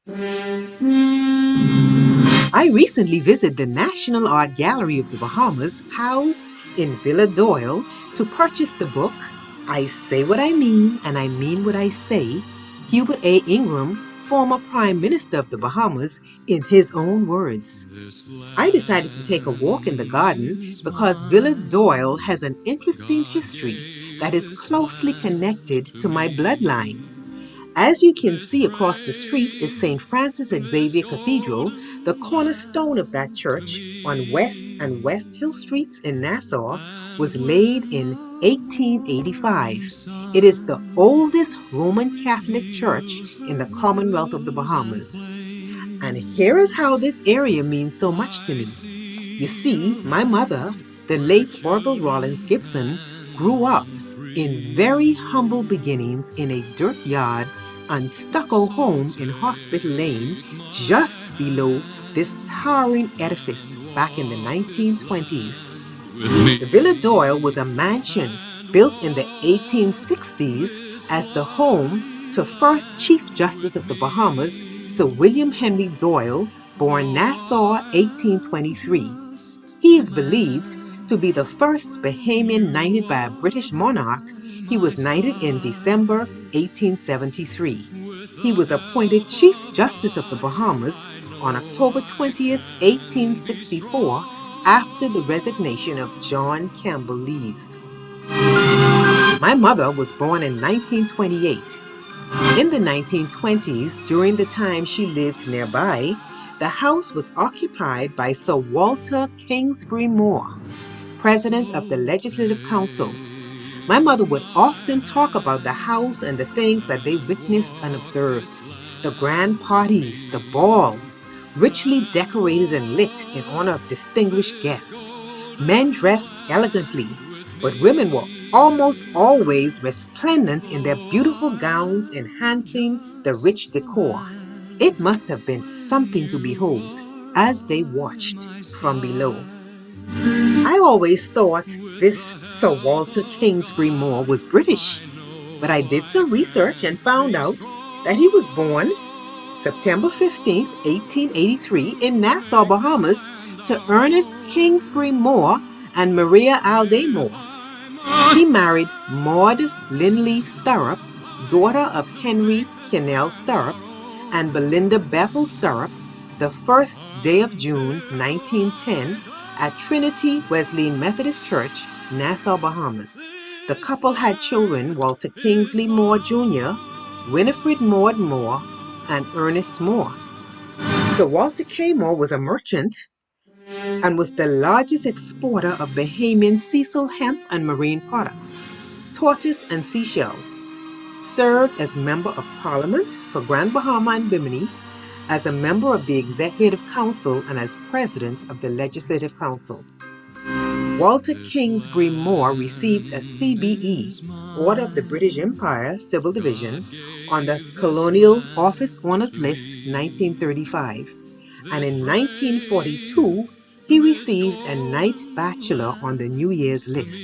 I recently visited the National Art Gallery of the Bahamas, housed in Villa Doyle, to purchase the book, I Say What I Mean and I Mean What I Say, Hubert A. Ingram, former Prime Minister of the Bahamas, in his own words. I decided to take a walk in the garden because Villa Doyle has an interesting history that is closely connected to my bloodline. As you can see across the street is St. Francis Xavier Cathedral, the cornerstone of that church on West and West Hill Streets in Nassau was laid in 1885. It is the oldest Roman Catholic church in the Commonwealth of the Bahamas. And here is how this area means so much to me. You see, my mother, the late Orville Rollins Gibson, grew up in very humble beginnings in a dirt yard and stucco home in Hospital Lane, just below this towering edifice back in the 1920s. The Villa Doyle was a mansion built in the 1860s as the home to first Chief Justice of the Bahamas, Sir William Henry Doyle, born Nassau 1823. He is believed to be the first Bahamian knighted by a British monarch. He was knighted in December 1873. He was appointed Chief Justice of the Bahamas on October 20th, 1864, after the resignation of John Campbell Lees. My mother was born in 1928. In the 1920s, during the time she lived nearby, the house was occupied by Sir Walter Kingsbury Moore, President of the Legislative Council. My mother would often talk about the house and the things that they witnessed and observed. The grand parties, the balls, richly decorated and lit in honor of distinguished guests. Men dressed elegantly, but women were almost always resplendent in their beautiful gowns enhancing the rich decor. It must have been something to behold as they watched from below. I always thought this Sir Walter Kingsbury Moore was British, but I did some research and found out that he was born September 15, 1883 in Nassau, Bahamas, to Ernest Kingsbury Moore and Maria Alday Moore. He married Maud Linley Stirrup, daughter of Henry Kennell Stirrup and Belinda Bethel Stirrup, the first day of June 1910 at Trinity Wesleyan Methodist Church, Nassau, Bahamas. The couple had children Walter Kingsley Moore Jr., Winifred Maud Moore, and Ernest Moore. Sir Walter K. Moore was a merchant and was the largest exporter of Bahamian sisal hemp and marine products, tortoise and seashells. Served as Member of Parliament for Grand Bahama and Bimini, as a member of the Executive Council and as President of the Legislative Council. Walter Kingsbury Moore received a CBE, Order of the British Empire Civil Division, on the Colonial Office Honours List 1935, and in 1942 he received a Knight Bachelor on the New Year's List.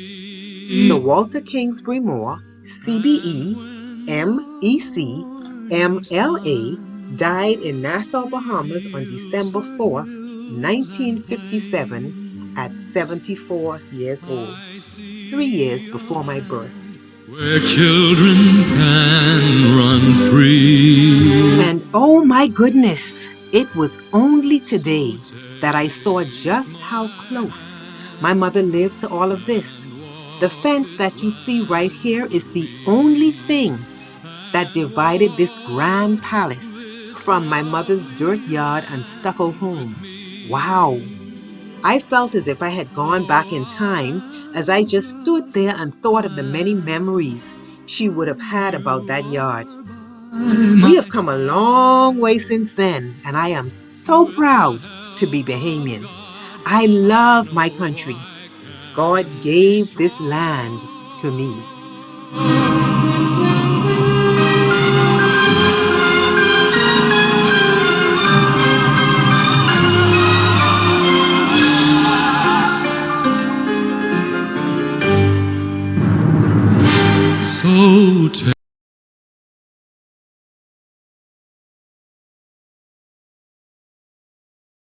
So Walter Kingsbury Moore, CBE, MEC, MLA, died in Nassau, Bahamas on December 4th, 1957 at 74 years old, 3 years before my birth. Where children can run free. And oh my goodness, it was only today that I saw just how close my mother lived to all of this. The fence that you see right here is the only thing that divided this grand palace from my mother's dirt yard and stucco home. Wow! I felt as if I had gone back in time as I just stood there and thought of the many memories she would have had about that yard. We have come a long way since then, and I am so proud to be Bahamian. I love my country. God gave this land to me.